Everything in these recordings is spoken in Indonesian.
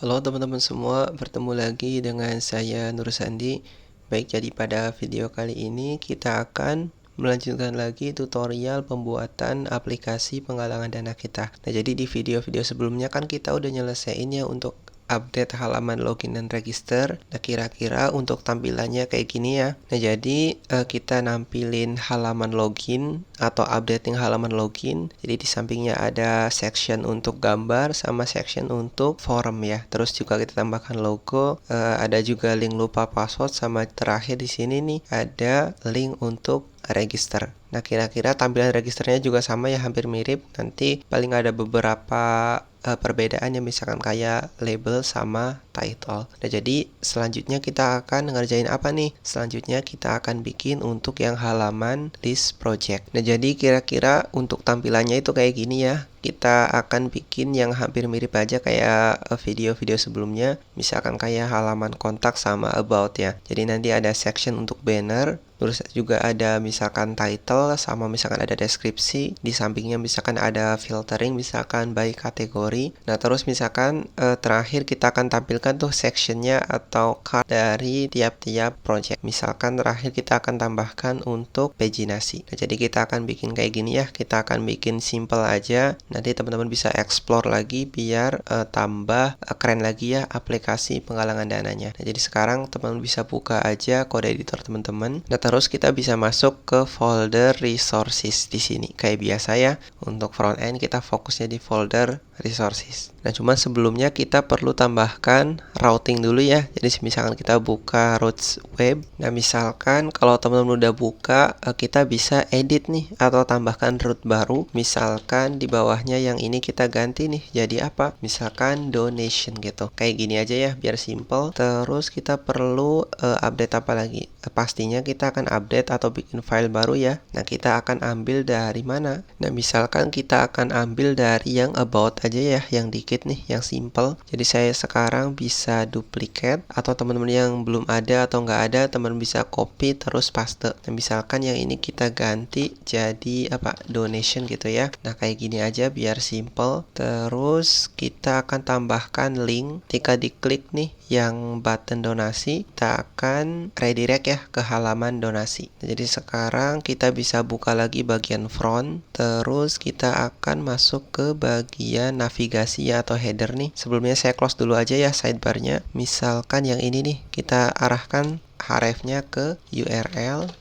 Halo teman-teman semua, bertemu lagi dengan saya Nur Sandi. Baik, jadi pada video kali ini kita akan melanjutkan lagi tutorial pembuatan aplikasi penggalangan dana kita. Nah, jadi di video-video sebelumnya kan kita udah nyelesain ya untuk update halaman login dan register. Nah, kira-kira untuk tampilannya kayak gini ya. Nah, jadi kita nampilin halaman login atau updating halaman login. Jadi di sampingnya ada section untuk gambar sama section untuk form ya. Terus juga kita tambahkan logo, ada juga link lupa password, sama terakhir di sini nih ada link untuk register. Nah, kira-kira tampilan registernya juga sama ya, hampir mirip. Nanti paling ada beberapa perbedaan yang misalkan kayak label sama title. Nah, jadi selanjutnya kita akan ngerjain apa nih? Selanjutnya kita akan bikin untuk yang halaman list project. Nah, jadi kira-kira untuk tampilannya itu kayak gini ya. Kita akan bikin yang hampir mirip aja kayak video-video sebelumnya. Misalkan kayak halaman kontak sama about ya. Jadi nanti ada section untuk banner, terus juga ada misalkan title sama misalkan ada deskripsi. Di sampingnya misalkan ada filtering misalkan by kategori. Nah, terus misalkan terakhir kita akan tampilkan tuh sectionnya atau card dari tiap-tiap project. Misalkan terakhir kita akan tambahkan untuk paginasi. Nah, jadi kita akan bikin kayak gini ya. Kita akan bikin simple aja. Nanti teman-teman bisa explore lagi biar tambah keren lagi ya aplikasi penggalangan dananya. Nah, jadi sekarang teman-teman bisa buka aja kode editor teman-teman. Nah, terus kita bisa masuk ke folder resources di sini. Kayak biasa ya, untuk front end kita fokusnya di folder resources. Nah, cuma sebelumnya kita perlu tambahkan routing dulu ya. Jadi misalkan kita buka routes web. Nah, misalkan kalau teman-teman udah buka, kita bisa edit nih atau tambahkan route baru. Misalkan di bawahnya yang ini kita ganti nih jadi apa? Misalkan donation gitu. Kayak gini aja ya biar simple. Terus kita perlu update apa lagi? Pastinya kita akan update atau bikin file baru ya. Nah, kita akan ambil dari mana? Nah, misalkan kita akan ambil dari yang about aja ya, yang dikit nih, yang simple. Jadi saya sekarang bisa duplicate, atau teman-teman yang belum ada atau nggak ada, teman bisa copy terus paste. Nah, misalkan yang ini kita ganti jadi apa? Donation gitu ya. Nah, kayak gini aja biar simple. Terus kita akan tambahkan link. Ketika diklik nih yang button donasi, kita akan redirect ya ke halaman donasi. Nah, jadi sekarang kita bisa buka lagi bagian front. Terus kita akan masuk ke bagian navigasi ya, atau header nih. Sebelumnya saya close dulu aja ya sidebarnya. Misalkan yang ini nih kita arahkan hrefnya ke URL/donasi.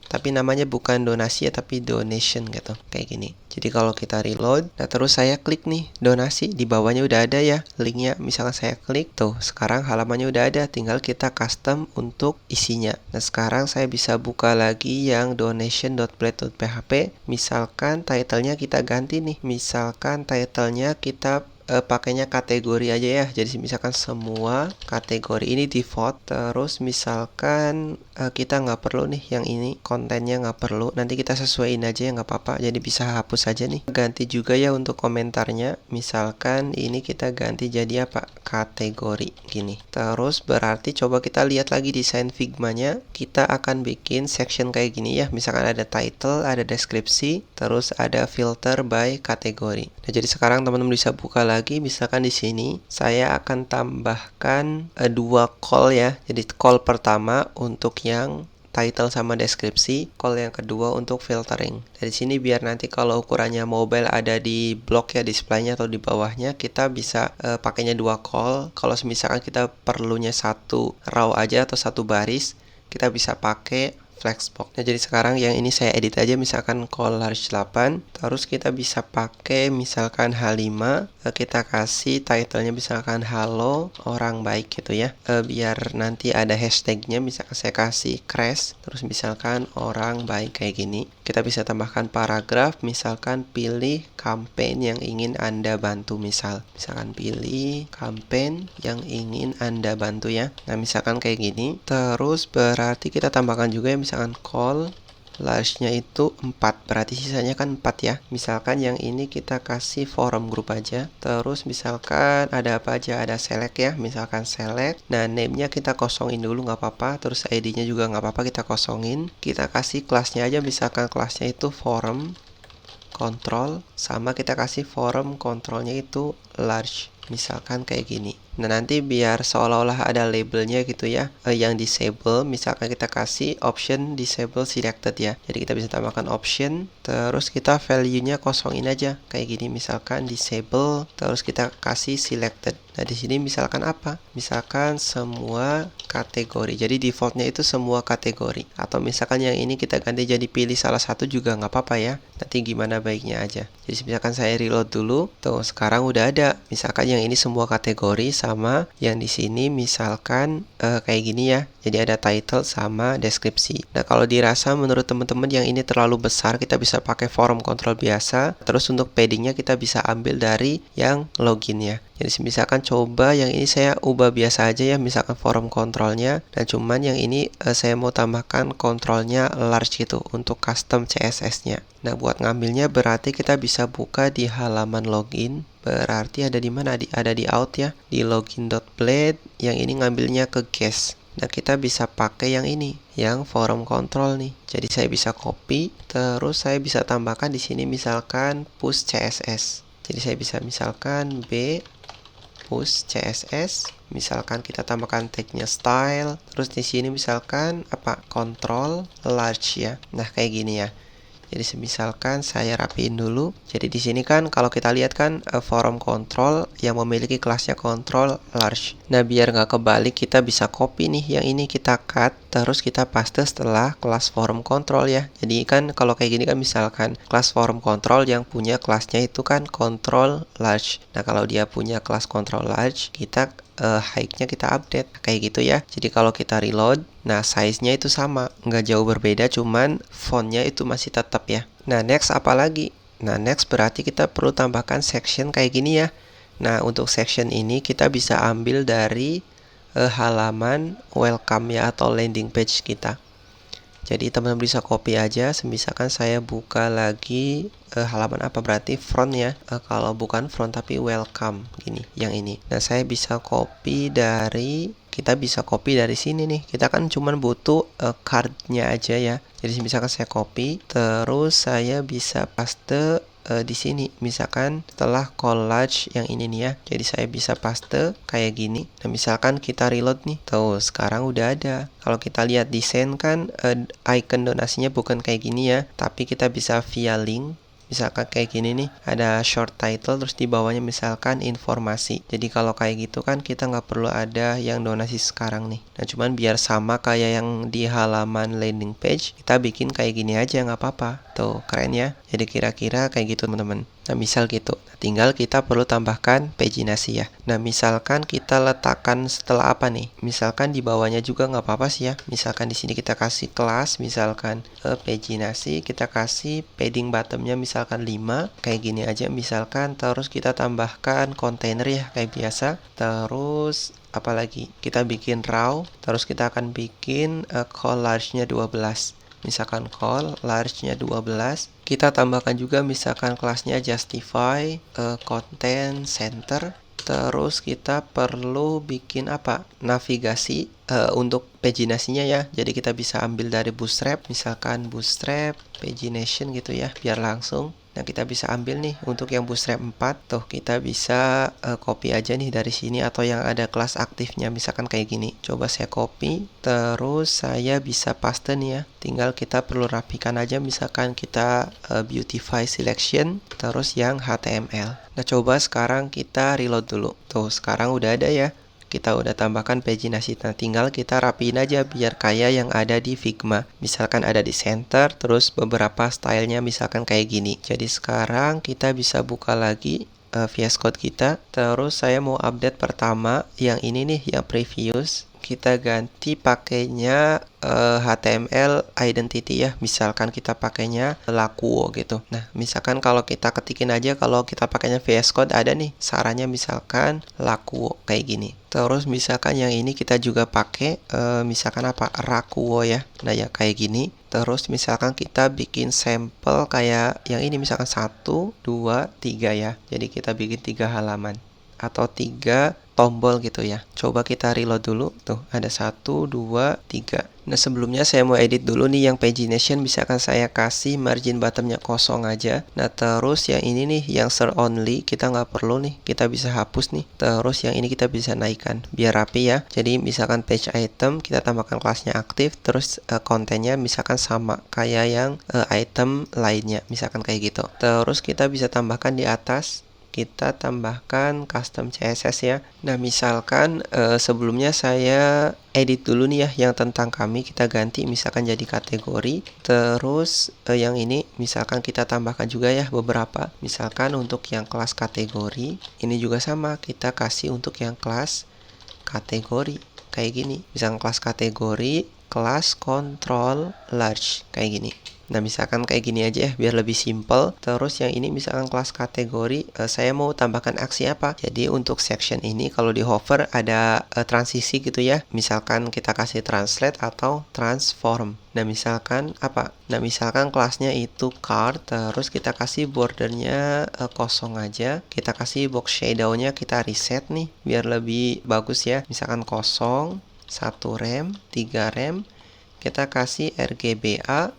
Tapi namanya bukan donasi ya, tapi donation gitu. Kayak gini. Jadi kalau kita reload, nah terus saya klik nih donasi, di bawahnya udah ada ya linknya. Misalkan saya klik tuh, sekarang halamannya udah ada, tinggal kita custom untuk isinya. Nah, sekarang saya bisa buka lagi yang donation.blade.php. Misalkan titlenya kita ganti nih. Misalkan titlenya kita pakainya kategori aja ya. Jadi misalkan semua kategori ini default. Terus misalkan kita nggak perlu nih yang ini, kontennya nggak perlu, nanti kita sesuaiin aja ya, nggak apa-apa. Jadi bisa hapus aja nih. Ganti juga ya untuk komentarnya. Misalkan ini kita ganti jadi apa? Kategori gini. Terus berarti coba kita lihat lagi desain Figma-nya. Kita akan bikin section kayak gini ya. Misalkan ada title, ada deskripsi, terus ada filter by kategori. Nah, jadi sekarang teman-teman bisa buka lagi. Misalkan di sini saya akan tambahkan dua call ya. Jadi call pertama untuk yang title sama deskripsi, call yang kedua untuk filtering. Dari sini biar nanti kalau ukurannya mobile ada di blok ya, displaynya atau di bawahnya, kita bisa pakainya dua call. Kalau misalkan kita perlunya satu row aja atau satu baris, kita bisa pakai flexbox. Nah, jadi sekarang yang ini saya edit aja, misalkan call large 8, terus kita bisa pakai misalkan H5, kita kasih titlenya misalkan halo orang baik gitu ya, biar nanti ada hashtagnya. Misalkan saya kasih crash, terus misalkan orang baik kayak gini. Kita bisa tambahkan paragraf, misalkan pilih campaign yang ingin Anda bantu, misalkan pilih campaign yang ingin Anda bantu ya. Nah, misalkan kayak gini. Terus berarti kita tambahkan juga ya, misalkan call large-nya itu 4, berarti sisanya kan 4 ya. Misalkan yang ini kita kasih forum group aja. Terus misalkan ada apa aja, ada select ya, misalkan select. Nah, name-nya kita kosongin dulu nggak apa-apa. Terus ID-nya juga nggak apa-apa, kita kosongin. Kita kasih kelasnya aja, misalkan kelasnya itu forum control, sama kita kasih forum controlnya itu large. misalkan kayak gini. Nah, nanti biar seolah-olah ada labelnya gitu ya, yang disable, misalkan kita kasih option disable selected ya. Jadi kita bisa tambahkan option, terus kita value-nya kosongin aja kayak gini, misalkan disable, terus kita kasih selected. Nah, di sini misalkan apa? Misalkan semua kategori. Jadi defaultnya itu semua kategori. Atau misalkan yang ini kita ganti jadi pilih salah satu juga nggak apa-apa ya. Nanti gimana baiknya aja. Jadi misalkan saya reload dulu. Tuh, sekarang udah ada. Misalkan yang ini semua kategori sama yang di sini misalkan kayak gini ya. Jadi ada title sama deskripsi. Nah, kalau dirasa menurut teman-teman yang ini terlalu besar, kita bisa pakai form control biasa. Terus untuk paddingnya kita bisa ambil dari yang login ya. Jadi misalkan coba yang ini saya ubah biasa aja ya, misalkan form kontrolnya. Dan cuman yang ini saya mau tambahkan kontrolnya large gitu untuk custom CSS-nya. Nah, buat ngambilnya berarti kita bisa buka di halaman login. Berarti ada di mana? Ada di out ya, di login.blade. Yang ini ngambilnya ke guest. Nah, kita bisa pakai yang ini, yang form control nih. Jadi saya bisa copy, terus saya bisa tambahkan di sini misalkan push CSS. Jadi saya bisa misalkan B push CSS, misalkan kita tambahkan tagnya style, terus di sini misalkan apa? Control large ya. Nah, kayak gini ya. Jadi misalkan saya rapiin dulu. Jadi di sini kan kalau kita lihat kan form control yang memiliki kelasnya control large. Nah, biar nggak kebalik kita bisa copy nih, yang ini kita cut terus kita paste setelah kelas form control ya. Jadi kan kalau kayak gini kan misalkan kelas form control yang punya kelasnya itu kan control large. Nah, kalau dia punya kelas control large, kita height-nya kita update kayak gitu ya. Jadi kalau kita reload, nah size-nya itu sama, nggak jauh berbeda, cuman font-nya itu masih tetap ya. Nah, next apa lagi? Nah, next berarti kita perlu tambahkan section kayak gini ya. Nah, untuk section ini kita bisa ambil dari halaman welcome ya, atau landing page kita. Jadi teman-teman bisa copy aja. Misalkan saya buka lagi halaman apa, berarti front ya. Kalau bukan front tapi welcome gini, yang ini. Nah, saya bisa copy dari, kita bisa copy dari sini nih. Kita kan cuman butuh cardnya aja ya. Jadi misalkan saya copy, terus saya bisa paste di sini, misalkan setelah collage yang ini nih ya. Jadi saya bisa paste kayak gini. Nah, misalkan kita reload nih, tuh sekarang udah ada. Kalau kita lihat desain kan icon donasinya bukan kayak gini ya, tapi kita bisa via link. Misalkan kayak gini nih, ada short title, terus di bawahnya misalkan informasi. Jadi kalau kayak gitu kan kita nggak perlu ada yang donasi sekarang nih. Nah, cuman biar sama kayak yang di halaman landing page, kita bikin kayak gini aja, nggak apa-apa. Tuh, keren ya. Jadi kira-kira kayak gitu teman-teman. Nah, misal gitu. Nah, tinggal kita perlu tambahkan paginasi ya. Nah, misalkan kita letakkan setelah apa nih? Misalkan di bawahnya juga nggak apa-apa sih ya. Misalkan di sini kita kasih kelas, misalkan paginasi, kita kasih padding bottomnya misalkan 5, kayak gini aja misalkan. Terus kita tambahkan kontainer ya, kayak biasa. Terus apalagi? Kita bikin raw, terus kita akan bikin call large-nya 12. Misalkan call large-nya 12, kita tambahkan juga misalkan kelasnya justify content center. Terus kita perlu bikin apa? Navigasi untuk paginasinya ya. Jadi kita bisa ambil dari Bootstrap, misalkan Bootstrap pagination gitu ya, biar langsung. Nah, kita bisa ambil nih untuk yang Bootstrap 4. Tuh, kita bisa copy aja nih dari sini, atau yang ada kelas aktifnya misalkan kayak gini. Coba saya copy, terus saya bisa paste nih ya. Tinggal kita perlu rapikan aja, misalkan kita beautify selection, terus yang HTML. Nah, coba sekarang kita reload dulu. Tuh, sekarang udah ada ya. Kita udah tambahkan paginasi. Nah, tinggal kita rapiin aja biar kayak yang ada di Figma. Misalkan ada di center, terus beberapa stylenya misalkan kayak gini. Jadi sekarang kita bisa buka lagi VS Code kita. Terus saya mau update pertama yang ini nih, yang previous. Kita ganti pakainya HTML identity ya. Misalkan kita pakainya Lakuo gitu. Nah, misalkan kalau kita ketikin aja, kalau kita pakainya VS Code ada nih sarannya misalkan Lakuo kayak gini. Terus misalkan yang ini kita juga pakai misalkan apa? Rakuo ya. Nah, ya kayak gini. Terus misalkan kita bikin sampel kayak yang ini, misalkan 1, 2, 3 ya. Jadi kita bikin 3 halaman atau 3 tombol gitu ya. Coba kita reload dulu. Tuh, ada 1, 2, 3. Nah, sebelumnya saya mau edit dulu nih yang pagination, misalkan saya kasih margin bottomnya kosong aja. Nah, terus yang ini nih, yang share only, kita nggak perlu nih, kita bisa hapus nih. Terus yang ini kita bisa naikkan, biar rapi ya. Jadi misalkan page item, kita tambahkan kelasnya aktif, terus kontennya misalkan sama kayak yang item lainnya, misalkan kayak gitu. Terus kita bisa tambahkan di atas, kita tambahkan custom CSS ya. Nah, misalkan sebelumnya saya edit dulu nih ya yang tentang kami, kita ganti misalkan jadi kategori. Terus yang ini misalkan kita tambahkan juga ya beberapa. Misalkan untuk yang kelas kategori, ini juga sama, kita kasih untuk yang kelas kategori kayak gini. Misalkan kelas kategori, kelas control large kayak gini. Nah, misalkan kayak gini aja ya biar lebih simple. Terus yang ini misalkan kelas kategori, saya mau tambahkan aksi apa. Jadi untuk section ini kalau di hover ada transisi gitu ya. Misalkan kita kasih translate atau transform. Nah, misalkan apa? Nah, misalkan kelasnya itu card, terus kita kasih bordernya kosong aja. Kita kasih box shadownya kita reset nih biar lebih bagus ya. Misalkan kosong, 1 rem, 3 rem. Kita kasih RGBA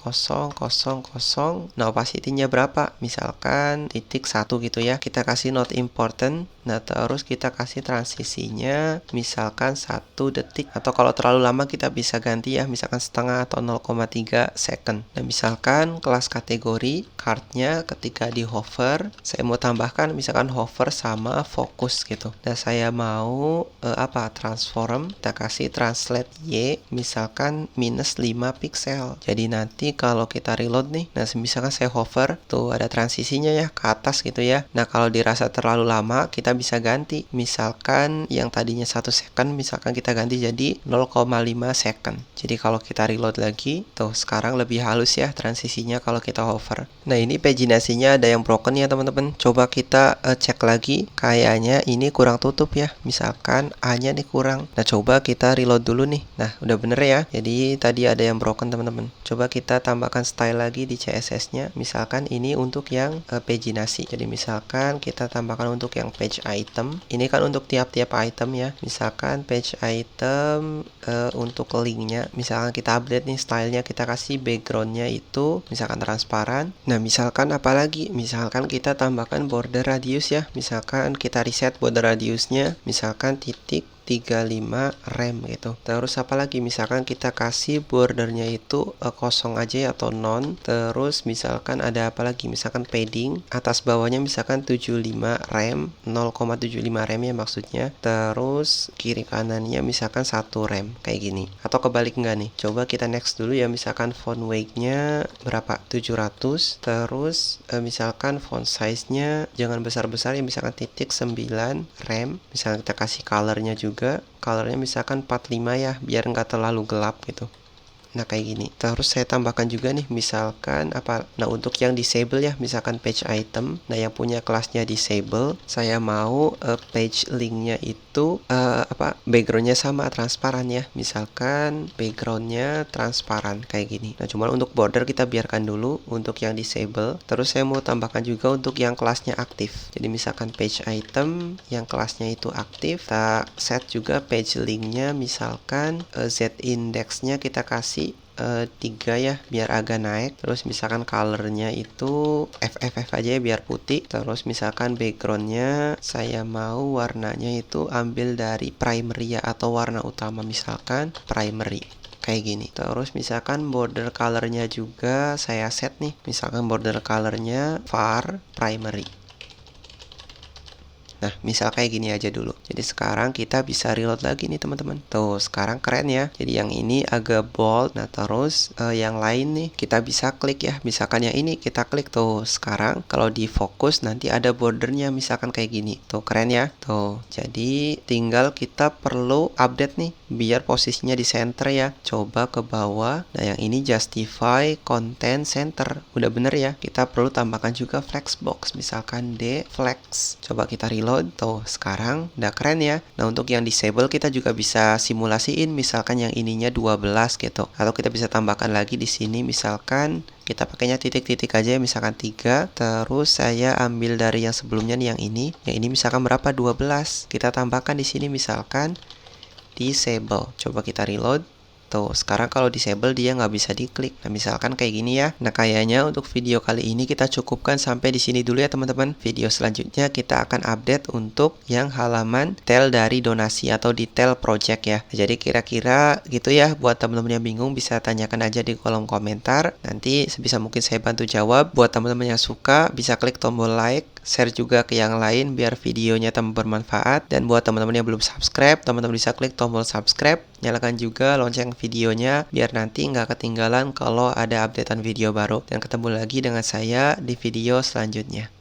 0, 0, 0. Nah, opacity-nya berapa? Misalkan 0.1 gitu ya. Kita kasih not important. Nah, terus kita kasih transisinya misalkan 1 detik. Atau kalau terlalu lama kita bisa ganti ya, misalkan setengah atau 0,3 second. Nah, misalkan kelas kategori, card-nya ketika di hover, saya mau tambahkan misalkan hover sama fokus gitu. Nah, saya mau transform. Kita kasih translate Y misalkan minus 5 pixel. Jadi nanti kalau kita reload nih, nah misalkan saya hover, tuh ada transisinya ya ke atas gitu ya. Nah, kalau dirasa terlalu lama, kita bisa ganti. Misalkan yang tadinya 1 second, misalkan kita ganti jadi 0,5 second. Jadi kalau kita reload lagi, tuh sekarang lebih halus ya transisinya kalau kita hover. Nah, ini paginasinya ada yang broken ya teman-teman. Coba kita cek lagi, kayaknya ini kurang tutup ya. Misalkan A-nya nih kurang. Nah, coba kita reload dulu nih. Nah, udah bener ya. Jadi tadi ada yang broken teman-teman. Coba kita tambahkan style lagi di CSS-nya. Misalkan ini untuk yang paginasi. Jadi misalkan kita tambahkan untuk yang page item. Ini kan untuk tiap-tiap item ya. Misalkan page item untuk linknya. Misalkan kita update nih stylenya, kita kasih backgroundnya itu misalkan transparan. Nah, misalkan apalagi? Misalkan kita tambahkan border radius ya. Misalkan kita reset border radiusnya. Misalkan titik 35 rem gitu. Terus apalagi misalkan kita kasih bordernya itu kosong aja ya, atau non. Terus misalkan ada apa lagi, misalkan padding atas bawahnya misalkan 75 rem, 0,75 rem ya maksudnya. Terus kiri kanannya misalkan 1 rem kayak gini. Atau kebalik enggak nih? Coba kita next dulu ya. Misalkan font weight-nya berapa? 700. Terus misalkan font size-nya jangan besar-besar ya, misalkan titik 9 rem. Misalkan kita kasih color-nya juga, colornya misalkan 45 ya, biar nggak terlalu gelap gitu. Nah, kayak gini. Terus saya tambahkan juga nih misalkan apa. Nah, untuk yang disable ya, misalkan page item. Nah, yang punya kelasnya disable, saya mau page linknya itu backgroundnya sama transparan ya. Misalkan backgroundnya transparan kayak gini. Nah, cuman untuk border kita biarkan dulu untuk yang disable. Terus saya mau tambahkan juga untuk yang kelasnya aktif. Jadi misalkan page item yang kelasnya itu aktif, kita set juga page linknya misalkan z indexnya kita kasih 3 ya biar agak naik. Terus misalkan colornya itu FFF aja ya biar putih. Terus misalkan backgroundnya saya mau warnanya itu ambil dari primary ya, atau warna utama misalkan primary kayak gini. Terus misalkan border colornya juga saya set nih, misalkan border colornya var primary. Nah, misal kayak gini aja dulu. Jadi sekarang kita bisa reload lagi nih teman-teman. Tuh, sekarang keren ya. Jadi yang ini agak bold. Nah, terus yang lain nih kita bisa klik ya. Misalkan yang ini kita klik tuh. Sekarang kalau di fokus nanti ada bordernya misalkan kayak gini. Tuh, keren ya. Tuh, jadi tinggal kita perlu update nih biar posisinya di center ya. Coba ke bawah. Nah, yang ini justify content center. Udah bener ya. Kita perlu tambahkan juga flexbox. Misalkan D flex. Coba kita reload. reload. Tuh, sekarang udah keren ya. Nah, untuk yang disable kita juga bisa simulasiin, misalkan yang ininya 12 gitu. Atau kita bisa tambahkan lagi di sini, misalkan kita pakainya titik-titik aja, misalkan 3. Terus saya ambil dari yang sebelumnya nih, yang ini. Yang ini misalkan berapa? 12. Kita tambahkan di sini misalkan disable. Coba kita reload. Tuh, sekarang kalau disable dia nggak bisa diklik. Nah, misalkan kayak gini ya. Nah, kayaknya untuk video kali ini kita cukupkan sampai di sini dulu ya teman-teman. Video selanjutnya kita akan update untuk yang halaman detail dari donasi atau detail project ya. Jadi kira-kira gitu ya. Buat teman-teman yang bingung bisa tanyakan aja di kolom komentar. Nanti sebisa mungkin saya bantu jawab. Buat teman-teman yang suka bisa klik tombol like, share juga ke yang lain biar videonya tambah bermanfaat. Dan buat teman-teman yang belum subscribe, teman-teman bisa klik tombol subscribe. Nyalakan juga lonceng videonya biar nanti nggak ketinggalan kalau ada updatean video baru. Dan ketemu lagi dengan saya di video selanjutnya.